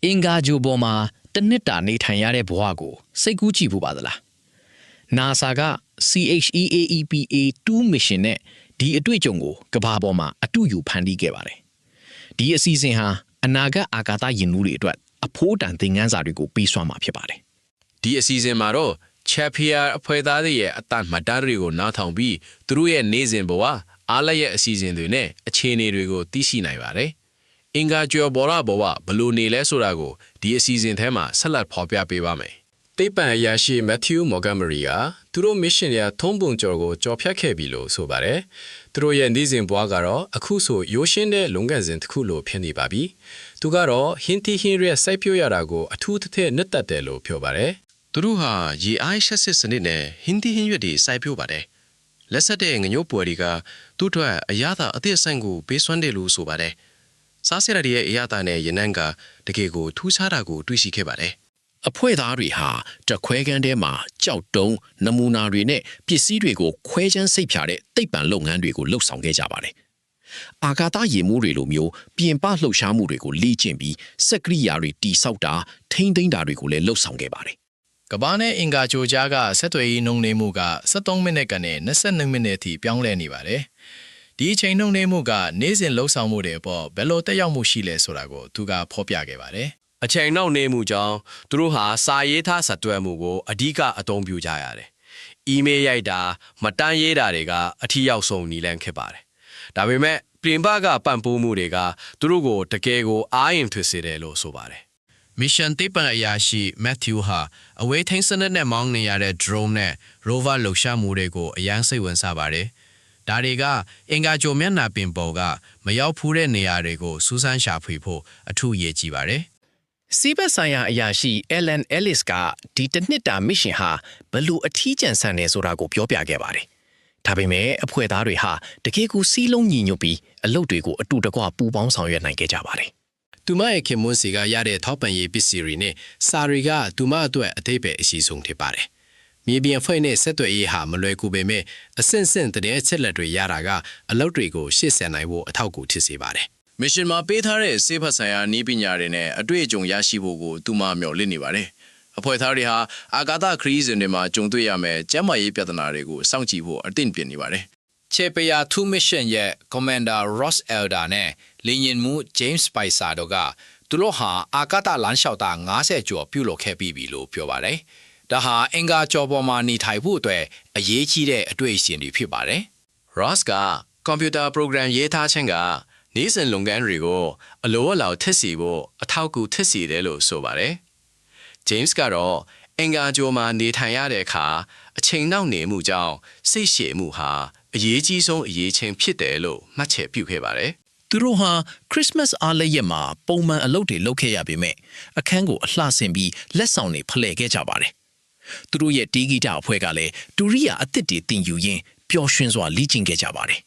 အင်္ဂါဂျိုပေါ်မှာတစ်နှစ်တာနေထိုင်ရတဲ့ဘဝကိုစိတ်ကူးကြည့်ဖို့ပါသလား NASA က CHEAEPA-2 mission နဲ့ဒီအတွေ့အကြုံကိုကမ္ဘာပေါ်မှာအတူယူဖန်တီးခဲ့ပါတယ်ဒီအစီအစဉ်ဟာအနာဂတ်အာကာသယာဉ်မှူးတွေအတွက်အဖိုးတန်သင်ခန်းစာတွေကိုပေးစွမ်းမှာဖြစ်ပါတယ်ဒီအစီအစဉ်မှာတော့ Chapia အဖွဲ့သားတွေရဲ့အတန်မှတ်တမ်းတွေကိုနားထောင်ပြီးသူတို့ရဲ့နေစဉ်ဘဝအားလရဲ့အစီအစဉ်တွေနဲ့အခြေအနေတွေကိုသိရှိနိုင်ပါတယ်အင်္ဂါကျော်ဘောရဘဝဘလို့နေလဲဆိုတာကိုဒီအစီအစဉ်ထဲမှာဆက်လက်ဖော်ပြပေးပါမယ်သိပ္ပံအရာရှိ Matthew Montgomery ကသူတို့ mission ရဲ့ထုံးပုံကျော်ကိုကြော်ဖြတ်ခဲ့ပြီလို့ဆိုပါတယ်။သူတို့ရဲ့နေစဉ်ဘဝကတော့အခုဆိုရိုးရှင်းတဲ့လုံခြုံစဉ်တစ်ခုလိုဖြစ်နေပါပြီ။သူကတော့ဟင်းတီဟင်းရဲ့စိုက်ပျိုးရတာကိုအထူးသဖြင့်နှစ်သက်တယ်လို့ပြောပါတယ်။သူတို့ဟာရေအိုင်းရှက်စစ်စနစ်နဲ့ဟင်းတီဟင်းရွက်တွေစိုက်ပျိုးပါတယ်။လက်ဆက်တဲ့ငညို့ပွယ်တွေကသူ့အတွက်အရသာအသည့်အဆင့်ကိုပေးစွမ်းတယ်လို့ဆိုပါတယ်။စားစရာတွေရဲ့အရသာနဲ့ရနန်းကတကယ်ကိုထူးခြားတာကိုတွေ့ရှိခဲ့ပါတယ်။အဖွဲ့သားတွေဟာတခွဲခန်းထဲမှာကြောက်တုံးနမူနာတွေနဲ့ပစ္စည်းတွေကိုခွဲချမ်းစိတ်ဖြာတဲ့သိပ္ပံလုပ်ငန်းတွေကိုလှုပ်ဆောင်ခဲ့ကြပါတယ်။အာကာသယာဉ်မှူးတွေလိုမျိုးပြင်ပလှုပ်ရှားမှုတွေကိုလေ့ကျင့်ပြီးစက်ကိရိယာတွေတိစောက်တာထိမ့်သိမ်းတာတွေကိုလည်းလှုပ်ဆောင်ခဲ့ပါတယ်။ကမ္ဘာနဲ့အင်္ဂါဂျိုကြားကဆက်သွယ်ရေးနှုန်းနေမှုက73မိနစ်ကနေ22မိနစ်အထိပြောင်းလဲနေပါတယ်။ဒီအချိန်နှုန်းနေမှုကနေ့စဉ်လှုပ်ဆောင်မှုတွေအပေါ်ဘယ်လိုတက်ရောက်မှုရှိလဲဆိုတာကိုသူကဖော်ပြခဲ့ပါတယ်။အချိန်နှောင့်နှေးမှုကြောင့်သူတို့ဟာစာရေးထားဆက်သွယ်မှုကိုအဓိကအသုံးပြုကြရတယ်။အီးမေးလ်ရိုက်တာမတန်းရေးတာတွေကအထီးရောက်ဆုံးနီလန်းခဲ့ပါတယ်။ဒါပေမဲ့ပြင်ပကပံ့ပိုးမှုတွေကသူတို့ကိုတကယ်ကိုအားရင်ထွေစေတယ်လို့ဆိုပါတယ်။ Mission သိပ္ပံအရာရှိ Matthew ဟာအဝေးထိန်းစနစ်နဲ့မောင်းနေရတဲ့ drone နဲ့ rover လှုပ်ရှားမှုတွေကိုအရန်စိတ်ဝင်စားပါတယ်။ဒါတွေကအင်္ဂါဂြိုဟ်မျက်နှာပြင်ပေါ်ကမရောက်ဖူးတဲ့နေရာတွေကိုစူးစမ်းရှာဖွေဖို့အထူးအရေးကြီးပါတယ်။စီးပက်ဆိုင်ရာအရာရှိ Alan Ellis ကဒီတစ်နှစ်တာ mission ဟာဘလို့အထီးကျန်ဆန်နေဆိုတာကိုပြောပြခဲ့ပါတယ်။ဒါပေမဲ့အဖွဲ့သားတွေဟာတကယ်ကိုစီးလုံးညီညွတ်ပြီးအလုပ်တွေကိုအတူတကွပူးပေါင်းဆောင်ရွက်နိုင်ခဲ့ကြပါတယ်။သူမရဲ့ခင်မွန်းစီကရတဲ့ထောက်ပံ့ရေးပစ္စည်းတွေနဲ့စာတွေကသူမအတွက်အသေးပဲအစီအဆုံးဖြစ်ပါတယ်။မြေပြင်ဖွဲ့နဲ့ဆက်သွယ်ရေးဟာမလွယ်ကူပေမဲ့အဆင့်ဆင့်တဲ့အချက်လက်တွေရတာကအလုပ်တွေကိုရှေ့ဆက်နိုင်ဖို့အထောက်အကူဖြစ်စေပါတယ်။မစ်ရှင်မှာပေးထားတဲ့စေဖတ်ဆိုင်ရာနည်းပညာတွေနဲ့အတွေ့အကြုံရရှိဖို့ကိုသူမမျှော်လင့်နေပါတယ်။အဖွဲ့သားတွေဟာအာကာသခရီးစဉ်တွေမှာကြုံတွေ့ရမယ့်ကျန်းမာရေးပြဿနာတွေကိုစောင့်ကြည့်ဖို့အသင့်ပြင်နေပါတယ်။ Chapia 2 mission ရဲ့ Commander Ross Elder နဲ့လေယာဉ်မှူး James Spicer တို့ကသူတို့ဟာအာကာသလမ်းလျှောက်တာ90ကျော်ပြုလုပ်ခဲ့ပြီးပြီလို့ပြောပါတယ်။ဒါဟာအင်္ဂါကျော်ပေါ်မှာနေထိုင်ဖို့အတွက်အရေးကြီးတဲ့အတွေ့အကြုံတွေဖြစ်ပါတယ်။ Ross ကကွန်ပျူတာ program ရေးထားခြင်းကနေ့စဉ်လုပ်ငန်းတွေကိုအလိုအလောက်ထက်စီဖို့အထောက်အကူထက်စီတယ်လို့ဆိုပါတယ်။ James ကတော့အင်္ဂါဂြိုဟ်မှာနေထိုင်ရတဲ့အခါအချိန်နှောင့်နှေးမှုကြောင့်စိတ်ရှည်မှုဟာအရေးကြီးဆုံးအရေးချင်းဖြစ်တယ်လို့မှတ်ချက်ပြုခဲ့ပါတယ်။သူတို့ဟာ Christmas အားလပ်ရက်မှာပုံမှန်အလုပ်တွေလုပ်ခဲ့ရပေမဲ့အခန်းကိုအလှဆင်ပြီးလက်ဆောင်တွေဖလှယ်ခဲ့ကြပါတယ်။သူတို့ရဲ့တီးဂီတအဖွဲ့ကလည်းတူရိယာအသစ်တွေတင်ယူရင်းပျော်ရွှင်စွာလေ့ကျင့်ခဲ့ကြပါတယ်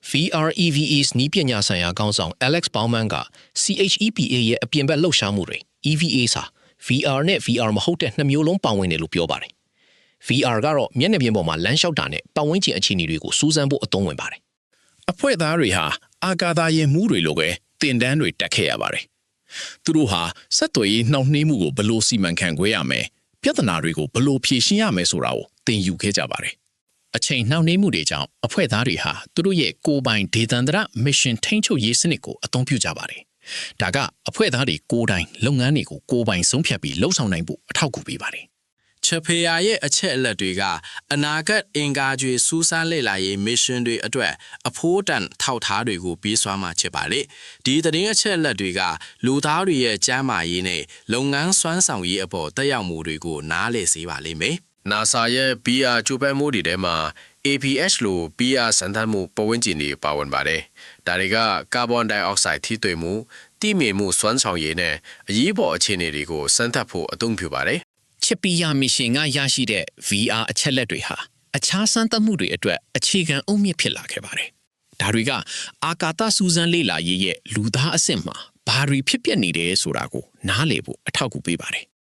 VREVE's နည်းပညာဆိုင်ရာခေါင်းဆောင် Alex Bauman က CHEPA ရဲ့အပြင်ဘက်လှုပ်ရှားမှုတွေ EVA စာ VR နဲ့ VR မဟုတ်တဲ့နှစ်မျိုးလုံးပါဝင်တယ်လို့ပြောပါတယ်။ VR ကတော့မျက်နှာပြင်ပေါ်မှာလမ်းလျှောက်တာနဲ့ပတ်ဝန်းကျင်အခြေအနေတွေကိုစူးစမ်းဖို့အသုံးဝင်ပါတယ်။အဖွဲ့သားတွေဟာအာကာသယာဉ်မှူးတွေလိုပဲတင်တန်းတွေတက်ခဲ့ရပါတယ်။သူတို့ဟာစက်သွယ်ရေးနှောင့်နှေးမှုကိုဘယ်လိုစီမံခန့်ခွဲရမယ်၊ပြဿနာတွေကိုဘယ်လိုဖြေရှင်းရမယ်ဆိုတာကိုသင်ယူခဲ့ကြပါတယ်။အချိန်နှောင့်နှေးမှုတွေကြောင့်အဖွဲ့သားတွေဟာသူတို့ရဲ့ကိုယ်ပိုင်ဒေသန္တရ mission ထိန်းချုပ်ရေးစနစ်ကိုအသုံးပြုကြပါတယ်။ဒါကအဖွဲ့သားတွေကိုယ်တိုင်လုပ်ငန်းတွေကိုကိုယ်ပိုင်ဆုံးဖြတ်ပြီးလှုပ်ဆောင်နိုင်ဖို့အထောက်အကူပေးပါတယ်။ Chapia ရဲ့အချက်အလက်တွေကအနာဂတ်အင်္ဂါဂြိုဟ်စူးစမ်းလေ့လာရေး mission တွေအတွက်အဖို့တန်ထောက်ထားတွေကိုပေးစွမ်းမှာဖြစ်ပါလေ။ဒီသတင်းအချက်အလက်တွေကလူသားတွေရဲ့ကျန်းမာရေးနဲ့လုပ်ငန်းစွမ်းဆောင်ရေးအပေါ်တက်ရောက်မှုတွေကိုနားလည်စေပါလိမ့်မယ်။ NASA ရဲ့ PR ကြိုးပမ်းမှုတွေထဲမှာ APH လို PR စံသတ်မှုပတ်ဝန်းကျင်တွေပါဝင်ပါတယ်။ဒါတွေကကာဗွန်ဒိုင်အောက်ဆိုက်ထိတွေ့မှုတိမြေမှုစွမ်းဆောင်ရည်နဲ့အရေးပေါ်အခြေအနေတွေကိုစမ်းသပ်ဖို့အသုံးပြုပါတယ်။ Chapia mission ကရရှိတဲ့ VR အချက်လက်တွေဟာအခြားစမ်းသပ်မှုတွေအတွက်အခြေခံအုတ်မြစ်ဖြစ်လာခဲ့ပါတယ်။ဒါတွေကအာကာသစူးစမ်းလေ့လာရေးရဲ့လူသားအဆင့်မှာဘာတွေဖြစ်ပျက်နေတယ်ဆိုတာကိုနားလည်ဖို့အထောက်အကူပေးပါတယ်